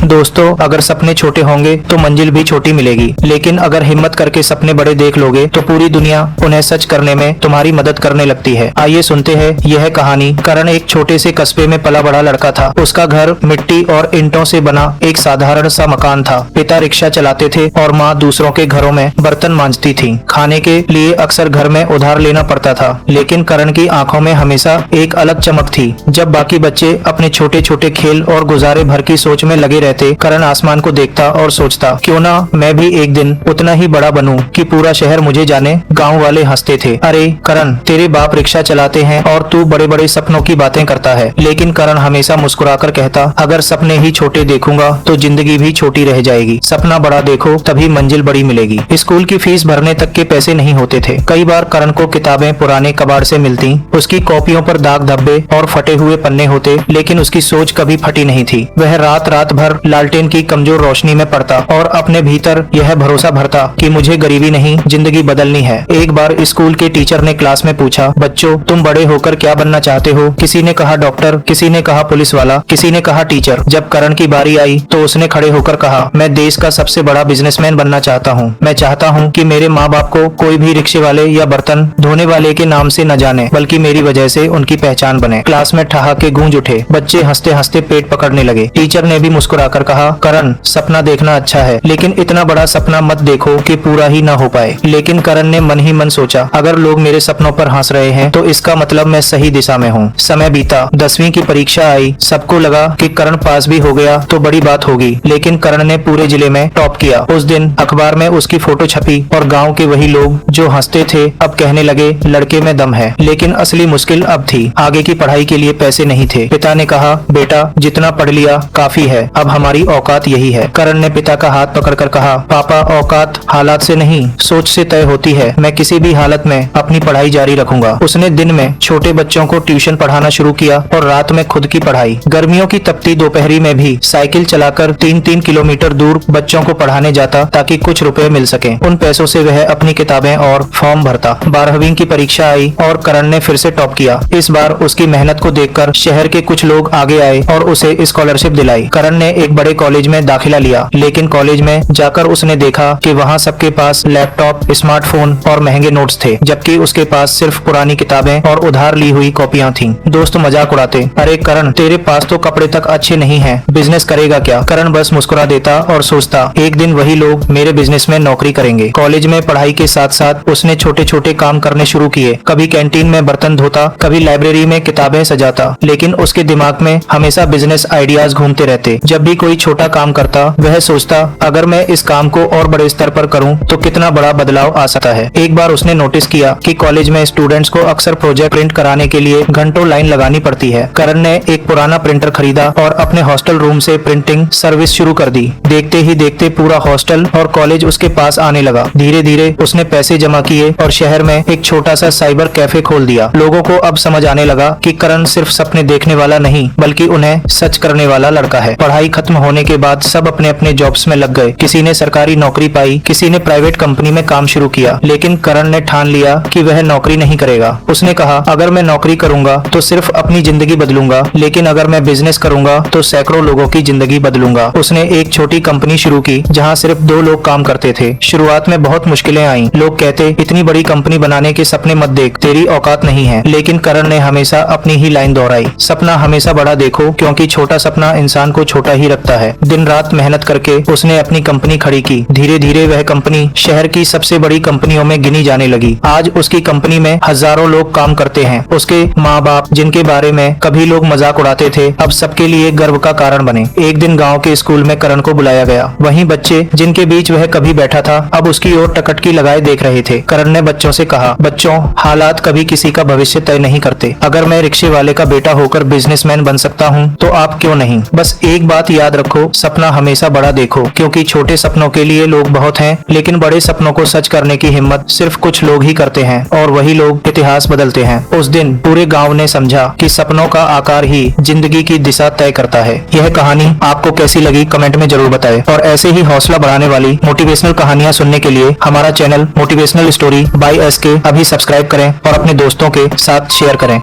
दोस्तों, अगर सपने छोटे होंगे तो मंजिल भी छोटी मिलेगी, लेकिन अगर हिम्मत करके सपने बड़े देख लोगे तो पूरी दुनिया उन्हें सच करने में तुम्हारी मदद करने लगती है। आइए सुनते हैं यह कहानी। करण एक छोटे से कस्बे में पला बड़ा लड़का था। उसका घर मिट्टी और ईंटों से बना एक साधारण सा मकान था। पिता रिक्शा चलाते थे और माँ दूसरों के घरों में बर्तन मांजती थी। खाने के लिए अक्सर घर में उधार लेना पड़ता था, लेकिन करण की आंखों में हमेशा एक अलग चमक थी। जब बाकी बच्चे अपने छोटे छोटे खेल और गुजारे भर की सोच में लगे रहते, करण आसमान को देखता और सोचता, क्यों ना मैं भी एक दिन उतना ही बड़ा बनूं कि पूरा शहर मुझे जाने। गांव वाले हंसते थे, अरे करण, तेरे बाप रिक्शा चलाते हैं और तू बड़े बड़े सपनों की बातें करता है। लेकिन करण हमेशा मुस्कुराकर कहता, अगर सपने ही छोटे देखूंगा तो जिंदगी भी छोटी रह जाएगी। सपना बड़ा देखो, तभी मंजिल बड़ी मिलेगी। स्कूल की फीस भरने तक के पैसे नहीं होते थे। कई बार करण को किताबें पुराने कबाड़ से मिलती। उसकी कॉपियों पर दाग धब्बे और फटे हुए पन्ने होते, लेकिन उसकी सोच कभी फटी नहीं थी। वह रात रात भर लालटेन की कमजोर रोशनी में पड़ता और अपने भीतर यह भरोसा भरता कि मुझे गरीबी नहीं, जिंदगी बदलनी है। एक बार स्कूल के टीचर ने क्लास में पूछा, बच्चों, तुम बड़े होकर क्या बनना चाहते हो? किसी ने कहा डॉक्टर, किसी ने कहा पुलिस वाला, किसी ने कहा टीचर। जब करण की बारी आई तो उसने खड़े होकर कहा, मैं देश का सबसे बड़ा बिजनेसमैन बनना चाहता हूँ। मैं चाहता हूँ कि मेरे माँ बाप को कोई भी रिक्शे वाले या बर्तन धोने वाले के नाम से न जाने, बल्कि मेरी वजह से उनकी पहचान बने। क्लास में ठहाके गूंज उठे। बच्चे हंसते हंसते पेट पकड़ने लगे। टीचर ने भी मुस्कुराकर कहा, करण, सपना देखना अच्छा है, लेकिन इतना बड़ा सपना मत देखो कि पूरा ही ना हो पाए। लेकिन करण ने मन ही मन सोचा, अगर लोग मेरे सपनों पर हंस रहे हैं तो इसका मतलब मैं सही दिशा में हूँ। समय बीता। 10वीं की परीक्षा आई। सबको लगा कि करण पास भी हो गया तो बड़ी बात होगी, लेकिन करण ने पूरे जिले में टॉप किया। उस दिन अखबार में उसकी फोटो छपी और गाँव के वही लोग जो हंसते थे अब कहने लगे, लड़के में दम है। लेकिन असली मुश्किल अब थी। आगे की पढ़ाई के लिए पैसे नहीं थे। पिता ने कहा, बेटा, जितना पढ़ लिया काफी है, अब हमारी औकात यही है। करण ने पिता का हाथ पकड़कर कहा, पापा, औकात हालात से नहीं, सोच से तय होती है। मैं किसी भी हालत में अपनी पढ़ाई जारी रखूंगा। उसने दिन में छोटे बच्चों को ट्यूशन पढ़ाना शुरू किया और रात में खुद की पढ़ाई। गर्मियों की तपती दोपहरी में भी साइकिल चलाकर 3-3 किलोमीटर दूर बच्चों को पढ़ाने जाता ताकि कुछ रुपए मिल सके। उन पैसों से वह अपनी किताबें और फॉर्म भरता। 12वीं की परीक्षा आई और करण ने फिर से टॉप किया। इस बार उसकी मेहनत को देखकर शहर के कुछ लोग आगे आए और उसे स्कॉलरशिप दिलाई। करण ने एक बड़े कॉलेज में दाखिला लिया, लेकिन कॉलेज में जाकर उसने देखा कि वहाँ सबके पास लैपटॉप, स्मार्टफोन और महंगे नोट्स थे, जबकि उसके पास सिर्फ पुरानी किताबें और उधार ली हुई कॉपियाँ थीं। दोस्त मजाक उड़ाते, अरे करण, तेरे पास तो कपड़े तक अच्छे नहीं हैं, बिजनेस करेगा क्या? करण बस मुस्कुरा देता और सोचता, एक दिन वही लोग मेरे बिजनेस में नौकरी करेंगे। कॉलेज में पढ़ाई के साथ साथ उसने छोटे छोटे काम करने शुरू किए। कभी कैंटीन में बर्तन धोता, कभी लाइब्रेरी में किताबें सजाता, लेकिन उसके दिमाग में हमेशा बिजनेस आइडियाज घूमते रहते। जब भी कोई छोटा काम करता, वह सोचता, अगर मैं इस काम को और बड़े स्तर पर करूं तो कितना बड़ा बदलाव आ सकता है। एक बार उसने नोटिस किया कि कॉलेज में स्टूडेंट्स को अक्सर प्रोजेक्ट प्रिंट कराने के लिए घंटों लाइन लगानी पड़ती है। करण ने एक पुराना प्रिंटर खरीदा और अपने हॉस्टल रूम से प्रिंटिंग सर्विस शुरू कर दी। देखते ही देखते पूरा हॉस्टल और कॉलेज उसके पास आने लगा। धीरे धीरे उसने पैसे जमा किए और शहर में एक छोटा सा साइबर कैफे खोल दिया। लोगों को अब समझ आने लगा कि करण सिर्फ सपने देखने वाला नहीं, बल्कि उन्हें सच करने वाला लड़का है। पढ़ाई खत्म होने के बाद सब अपने अपने जॉब्स में लग गए। किसी ने सरकारी नौकरी पाई, किसी ने प्राइवेट कंपनी में काम शुरू किया, लेकिन करण ने ठान लिया कि वह नौकरी नहीं करेगा। उसने कहा, अगर मैं नौकरी करूंगा तो सिर्फ अपनी जिंदगी बदलूंगा, लेकिन अगर मैं बिजनेस करूंगा तो सैकड़ों लोगों की जिंदगी बदलूंगा। उसने एक छोटी कंपनी शुरू की जहां सिर्फ 2 लोग काम करते थे। शुरुआत में बहुत मुश्किलें आईं। लोग कहते, इतनी बड़ी कंपनी बनाने के सपने मत देख, तेरी औकात नहीं है। लेकिन करण ने हमेशा अपनी ही लाइन दोहराई, सपना हमेशा बड़ा देखो, क्योंकि छोटा सपना इंसान को छोटा ही रखता है। दिन रात मेहनत करके उसने अपनी कंपनी खड़ी की। धीरे धीरे वह कंपनी शहर की सबसे बड़ी कंपनियों में गिनी जाने लगी। आज उसकी कंपनी में हजारों लोग काम करते हैं। उसके माँ बाप, जिनके बारे में कभी लोग मजाक उड़ाते थे, अब सबके लिए गर्व का कारण बने। एक दिन गांव के स्कूल में करण को बुलाया गया। वहीं बच्चे, जिनके बीच वह कभी बैठा था, अब उसकी ओर टकटकी लगाए देख रहे थे। करण ने बच्चों से कहा, बच्चों, हालात कभी किसी का भविष्य तय नहीं करते। अगर मैं रिक्शे वाले का बेटा होकर बिजनेसमैन बन सकता हूँ तो आप क्यों नहीं? बस एक बात याद रखो, सपना हमेशा बड़ा देखो, क्योंकि छोटे सपनों के लिए लोग बहुत हैं, लेकिन बड़े सपनों को सच करने की हिम्मत सिर्फ कुछ लोग ही करते हैं, और वही लोग इतिहास बदलते हैं। उस दिन पूरे गांव ने समझा कि सपनों का आकार ही जिंदगी की दिशा तय करता है। यह कहानी आपको कैसी लगी कमेंट में जरूर बताएं, और ऐसे ही हौसला बढ़ाने वाली मोटिवेशनल कहानियां सुनने के लिए हमारा channel motivational story by SK अभी सब्सक्राइब करें और अपने दोस्तों के साथ शेयर करें।